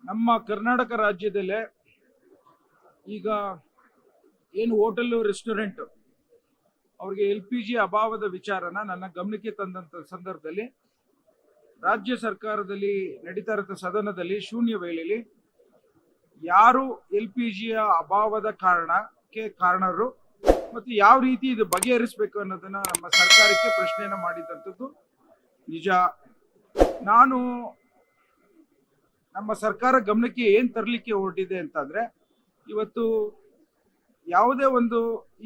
ನಮ್ಮ ಕರ್ನಾಟಕ ರಾಜ್ಯದಲ್ಲೇ ಈಗ ಏನು ಹೋಟೆಲ್ ರೆಸ್ಟೋರೆಂಟ್ ಅವ್ರಿಗೆ LPG ಅಭಾವದ ವಿಚಾರನ ನನ್ನ ಗಮನಕ್ಕೆ ತಂದಂತ ಸಂದರ್ಭದಲ್ಲಿ ರಾಜ್ಯ ಸರ್ಕಾರದಲ್ಲಿ ನಡೀತಾ ಇರೋ ಸದನದಲ್ಲಿ ಶೂನ್ಯ ವೇಳೆಯಲ್ಲಿ ಯಾರು LPGಯ ಅಭಾವದ ಕಾರಣರು ಮತ್ತು ಯಾವ ರೀತಿ ಇದು ಬಗೆಹರಿಸಬೇಕು ಅನ್ನೋದನ್ನ ನಮ್ಮ ಸರ್ಕಾರಕ್ಕೆ ಪ್ರಶ್ನೆಯನ್ನ ಮಾಡಿದಂಥದ್ದು ನಿಜ. ನಾನು ನಮ್ಮ ಸರ್ಕಾರ ಗಮನಕ್ಕೆ ಏನ್ ತರಲಿಕ್ಕೆ ಹೊರಟಿದೆ ಅಂತಂದ್ರೆ, ಇವತ್ತು ಯಾವುದೇ ಒಂದು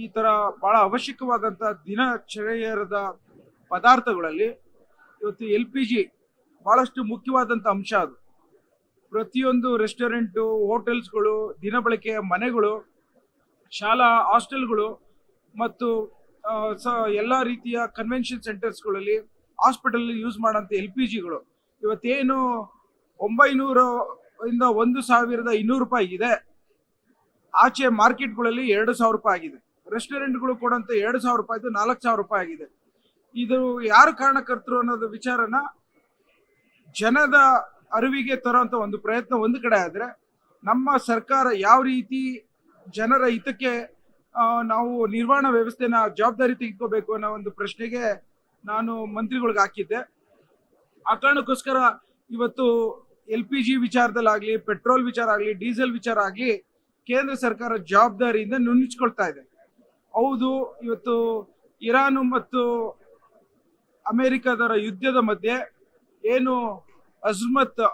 ಈ ತರ ಬಹಳ ಅವಶ್ಯಕವಾದಂತ ದಿನಚರ್ಯದ ಪದಾರ್ಥಗಳಲ್ಲಿ ಇವತ್ತು LPG ಬಹಳಷ್ಟು ಮುಖ್ಯವಾದಂತ ಅಂಶ. ಅದು ಪ್ರತಿಯೊಂದು ರೆಸ್ಟೋರೆಂಟು, ಹೋಟೆಲ್ಸ್ಗಳು, ದಿನಬಳಕೆಯ ಮನೆಗಳು, ಶಾಲಾ ಹಾಸ್ಟೆಲ್ಗಳು ಮತ್ತು ಎಲ್ಲ ರೀತಿಯ ಕನ್ವೆನ್ಷನ್ ಸೆಂಟರ್ಸ್ಗಳಲ್ಲಿ, ಹಾಸ್ಪಿಟಲ್ ಯೂಸ್ ಮಾಡೋಂಥ LPGಗಳು ಇವತ್ತೇನು 900 ಇಂದ 1200 ರೂಪಾಯಿ ಇದೆ. ಆಚೆ ಮಾರ್ಕೆಟ್ಗಳಲ್ಲಿ 2000 ರೂಪಾಯಿ ಆಗಿದೆ. ರೆಸ್ಟೋರೆಂಟ್ಗಳು ಕೊಡಂತ 2000 ರೂಪಾಯಿದು 4000 ರೂಪಾಯಿ ಆಗಿದೆ. ಇದು ಯಾರು ಕಾರಣಕರ್ತರು ಅನ್ನೋದು ವಿಚಾರನ ಜನದ ಅರಿವಿಗೆ ತರುವಂತ ಒಂದು ಪ್ರಯತ್ನ ಒಂದು ಕಡೆ ಆದ್ರೆ, ನಮ್ಮ ಸರ್ಕಾರ ಯಾವ ರೀತಿ ಜನರ ಹಿತಕ್ಕೆ ನಾವು ನಿರ್ವಹಣಾ ವ್ಯವಸ್ಥೆನ ಜವಾಬ್ದಾರಿ ತೆಗೆದುಕೋಬೇಕು ಅನ್ನೋ ಒಂದು ಪ್ರಶ್ನೆಗೆ ನಾನು ಮಂತ್ರಿಗಳಿಗೆ ಹಾಕಿದ್ದೆ. ಆ ಕಾರಣಕ್ಕೋಸ್ಕರ ಇವತ್ತು LPG ವಿಚಾರದಲ್ಲಾಗ್ಲಿ, ಪೆಟ್ರೋಲ್ ವಿಚಾರ ಆಗಲಿ, ಡೀಸೆಲ್ ವಿಚಾರ ಆಗಲಿ, ಕೇಂದ್ರ ಸರ್ಕಾರ ಜವಾಬ್ದಾರಿಯಿಂದ ನುಣ್ಣಿಸ್ಕೊಳ್ತಾ ಇದೆ. ಹೌದು, ಇವತ್ತು ಇರಾನ್ ಮತ್ತು ಅಮೆರಿಕದವರ ಯುದ್ಧದ ಮಧ್ಯೆ ಏನು ಅಜ್ಮತ್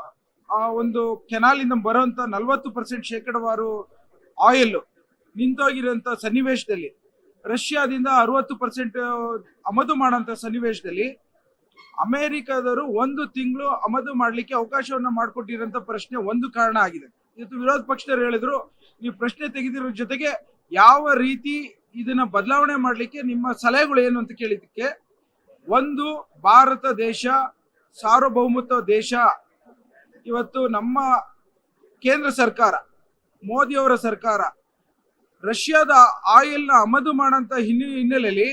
ಆ ಒಂದು ಕೆನಾಲಿಂದ ಬರುವಂತ 40% ಶೇಕಡವಾರು ಆಯಿಲ್ ನಿಂತೋಗಿರುವಂತ ಸನ್ನಿವೇಶದಲ್ಲಿ, ರಷ್ಯಾದಿಂದ 60% ಆಮದು ಮಾಡೋಂಥ ಸನ್ನಿವೇಶದಲ್ಲಿ ಅಮೆರಿಕದವರು 1 ತಿಂಗಳು ಆಮದು ಮಾಡ್ಲಿಕ್ಕೆ ಅವಕಾಶವನ್ನ ಮಾಡಿಕೊಟ್ಟಿರೋಂಥ ಪ್ರಶ್ನೆ ಒಂದು ಕಾರಣ ಆಗಿದೆ. ಇವತ್ತು ವಿರೋಧ ಪಕ್ಷದವರು ಹೇಳಿದ್ರು, ನೀವು ಪ್ರಶ್ನೆ ತೆಗೆದಿರೋ ಜೊತೆಗೆ ಯಾವ ರೀತಿ ಇದನ್ನ ಬದಲಾವಣೆ ಮಾಡ್ಲಿಕ್ಕೆ ನಿಮ್ಮ ಸಲಹೆಗಳು ಏನು ಅಂತ ಕೇಳಿದ್ದಕ್ಕೆ, ಒಂದು, ಭಾರತ ದೇಶ ಸಾರ್ವಭೌಮತ್ವ ದೇಶ. ಇವತ್ತು ನಮ್ಮ ಕೇಂದ್ರ ಸರ್ಕಾರ, ಮೋದಿಯವರ ಸರ್ಕಾರ ರಷ್ಯಾದ ಆಯಿಲ್ನ ಆಮದು ಮಾಡೋಂಥ ಹಿನ್ನೆಲೆಯಲ್ಲಿ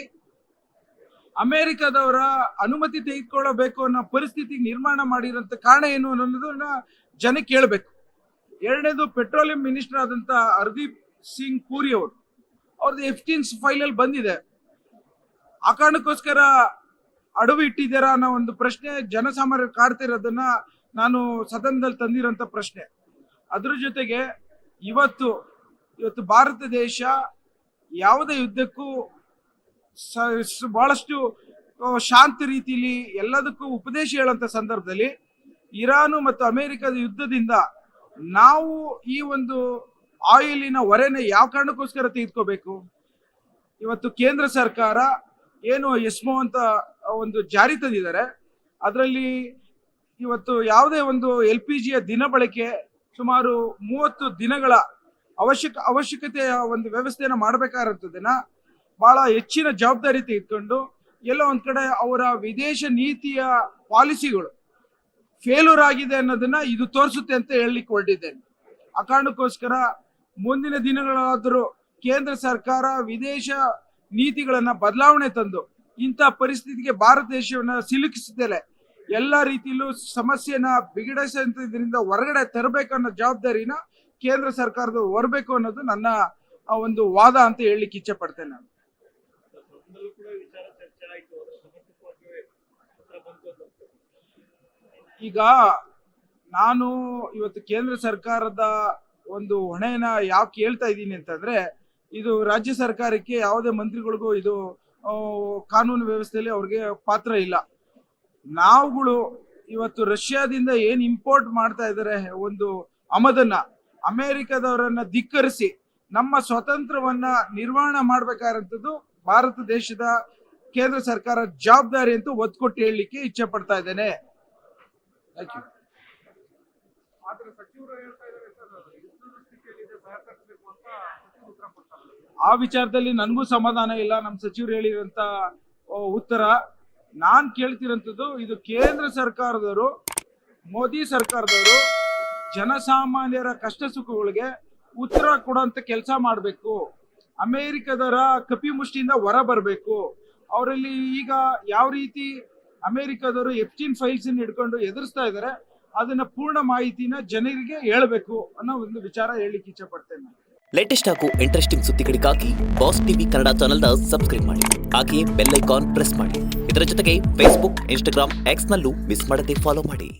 ಅಮೆರಿಕದವರ ಅನುಮತಿ ತೆಗೆದುಕೊಳ್ಳಬೇಕು ಅನ್ನೋ ಪರಿಸ್ಥಿತಿ ನಿರ್ಮಾಣ ಮಾಡಿರೋಂಥ ಕಾರಣ ಏನು ಅನ್ನೋದನ್ನ ಜನಕ್ಕೆ ಕೇಳಬೇಕು. ಎರಡನೇದು, ಪೆಟ್ರೋಲಿಯಂ ಮಿನಿಸ್ಟರ್ ಆದಂತ ಹರ್ದೀಪ್ ಸಿಂಗ್ ಪೂರಿ ಅವ್ರದ್ದು F-15 ಫೈಲಲ್ಲಿ ಬಂದಿದೆ. ಆ ಕಾರಣಕ್ಕೋಸ್ಕರ ಅಡವು ಇಟ್ಟಿದ್ದೀರಾ ಅನ್ನೋ ಒಂದು ಪ್ರಶ್ನೆ ಜನಸಾಮಾನ್ಯರು ಕಾಡ್ತಿರೋದನ್ನ ನಾನು ಸದನದಲ್ಲಿ ತಂದಿರೋಂಥ ಪ್ರಶ್ನೆ. ಅದ್ರ ಜೊತೆಗೆ ಇವತ್ತು ಭಾರತ ದೇಶ ಯಾವುದೇ ಯುದ್ಧಕ್ಕೂ ಬಹಳಷ್ಟು ಶಾಂತ ರೀತಿಲಿ ಎಲ್ಲದಕ್ಕೂ ಉಪದೇಶ ಹೇಳುವಂತ ಸಂದರ್ಭದಲ್ಲಿ ಇರಾನು ಮತ್ತು ಅಮೆರಿಕದ ಯುದ್ಧದಿಂದ ನಾವು ಈ ಒಂದು ಆಯಿಲಿನ ಹೊರೆನ ಯಾವ ಕಾರಣಕ್ಕೋಸ್ಕರ ತೆಗೆದುಕೋಬೇಕು? ಇವತ್ತು ಕೇಂದ್ರ ಸರ್ಕಾರ ಏನು ಎಸ್ಮೋ ಅಂತ ಒಂದು ಜಾರಿ ತಂದಿದ್ದಾರೆ. ಅದರಲ್ಲಿ ಇವತ್ತು ಯಾವುದೇ ಒಂದು LPGಯ ದಿನ ಬಳಕೆ ಸುಮಾರು 30 ದಿನಗಳ ಅವಶ್ಯಕತೆಯ ಒಂದು ವ್ಯವಸ್ಥೆಯನ್ನು ಮಾಡಬೇಕಾಗಿರ್ತದನ್ನ ಬಹಳ ಹೆಚ್ಚಿನ ಜವಾಬ್ದಾರಿ ತೆಗೆದುಕೊಂಡು ಎಲ್ಲೋ ಒಂದ್ ಕಡೆ ಅವರ ವಿದೇಶ ನೀತಿಯ ಪಾಲಿಸಿಗಳು ಫೇಲ್ಯೂರ್ ಆಗಿದೆ ಅನ್ನೋದನ್ನ ಇದು ತೋರಿಸುತ್ತೆ ಅಂತ ಹೇಳಲಿಕ್ಕೆ ಹೊರಟಿದ್ದೇನೆ. ಆ ಕಾರಣಕ್ಕೋಸ್ಕರ ಮುಂದಿನ ದಿನಗಳಾದರೂ ಕೇಂದ್ರ ಸರ್ಕಾರ ವಿದೇಶ ನೀತಿಗಳನ್ನ ಬದಲಾವಣೆ ತಂದು ಇಂಥ ಪರಿಸ್ಥಿತಿಗೆ ಭಾರತ ದೇಶವನ್ನ ಸಿಲುಕಿಸಿದಲೆ ಎಲ್ಲ ರೀತಿಯಲ್ಲೂ ಸಮಸ್ಯೆನ ಬಿಗಡಿಸೋದ್ರಿಂದ ಹೊರಗಡೆ ತರಬೇಕನ್ನೋ ಜವಾಬ್ದಾರಿನ ಕೇಂದ್ರ ಸರ್ಕಾರದ ಹೊರಬೇಕು ಅನ್ನೋದು ನನ್ನ ಒಂದು ವಾದ ಅಂತ ಹೇಳಲಿಕ್ಕೆ ಇಚ್ಛೆ ಪಡ್ತೇನೆ ನಾನು. ಈಗ ನಾನು ಇವತ್ತು ಕೇಂದ್ರ ಸರ್ಕಾರದ ಒಂದು ಹೊಣೆನ ಯಾಕೆ ಹೇಳ್ತಾ ಇದ್ದೀನಿ ಅಂತಂದ್ರೆ, ಇದು ರಾಜ್ಯ ಸರ್ಕಾರಕ್ಕೆ ಯಾವುದೇ ಮಂತ್ರಿಗಳಿಗೂ ಇದು ಕಾನೂನು ವ್ಯವಸ್ಥೆಯಲ್ಲಿ ಅವ್ರಿಗೆ ಪಾತ್ರ ಇಲ್ಲ. ನಾವುಗಳು ಇವತ್ತು ರಷ್ಯಾದಿಂದ ಏನ್ ಇಂಪೋರ್ಟ್ ಮಾಡ್ತಾ ಇದ್ದಾರೆ ಒಂದು ಆಮದನ್ನ, ಅಮೆರಿಕದವರನ್ನ ಧಿಕ್ಕರಿಸಿ ನಮ್ಮ ಸ್ವತಂತ್ರವನ್ನ ನಿರ್ವಹಣೆ ಮಾಡ್ಬೇಕಾದಂಥದ್ದು ಭಾರತ ದೇಶದ ಕೇಂದ್ರ ಸರ್ಕಾರ ಜವಾಬ್ದಾರಿ ಅಂತ ಒತ್ತು ಕೊಟ್ಟು ಹೇಳಲಿಕ್ಕೆ ಇಚ್ಛೆ ಪಡ್ತಾ ಇದ್ದೇನೆ. ಆ ವಿಚಾರದಲ್ಲಿ ನನಗೂ ಸಮಾಧಾನ ಇಲ್ಲ. ನಮ್ಮ ಸಚಿವರು ಹೇಳಿರೋಂತ ಉತ್ತರ ನಾನ್ ಕೇಳ್ತಿರೋಂಥದ್ದು, ಇದು ಕೇಂದ್ರ ಸರ್ಕಾರದವರು, ಮೋದಿ ಸರ್ಕಾರದವರು ಜನಸಾಮಾನ್ಯರ ಕಷ್ಟ ಸುಖಗಳಿಗೆ ಉತ್ತರ ಕೊಡುವಂತ ಕೆಲಸ ಮಾಡಬೇಕು. ಅಮೆರಿಕದವರ ಕಪಿ ಮುಷ್ಟಿಯಿಂದ ಹೊರ ಬರಬೇಕು. ಅವರಲ್ಲಿ ಈಗ ಯಾವ ರೀತಿ ಅಮೆರಿಕದವರು F-15 ಫೈಲ್ಸ್ ಹಿಡ್ಕೊಂಡು ಎದುರಿಸ್ತಾ ಇದ್ದಾರೆ, ಅದನ್ನ ಪೂರ್ಣ ಮಾಹಿತಿನ ಜನರಿಗೆ ಹೇಳಬೇಕು ಅನ್ನೋ ಒಂದು ವಿಚಾರ ಹೇಳಲಿಕ್ಕೆ ಇಚ್ಛೆ ಪಡ್ತೇನೆ. ಲೇಟೆಸ್ಟ್ ಹಾಗೂ ಇಂಟ್ರೆಸ್ಟಿಂಗ್ ಸುದ್ದಿಗಳಿಗಾಗಿ ಬಾಸ್ ಟಿವಿ ಕನ್ನಡ ಚಾನೆಲ್ನ ಸಬ್ಸ್ಕ್ರೈಬ್ ಮಾಡಿ. ಹಾಗೆಯೇ ಬೆಲ್ ಐಕಾನ್ ಪ್ರೆಸ್ ಮಾಡಿ. ಇದರ ಜೊತೆಗೆ ಫೇಸ್ಬುಕ್, ಇನ್ಸ್ಟಾಗ್ರಾಮ್, ಎಕ್ಸ್ ನಲ್ಲೂ ಮಿಸ್ ಮಾಡದೆ ಫಾಲೋ ಮಾಡಿ.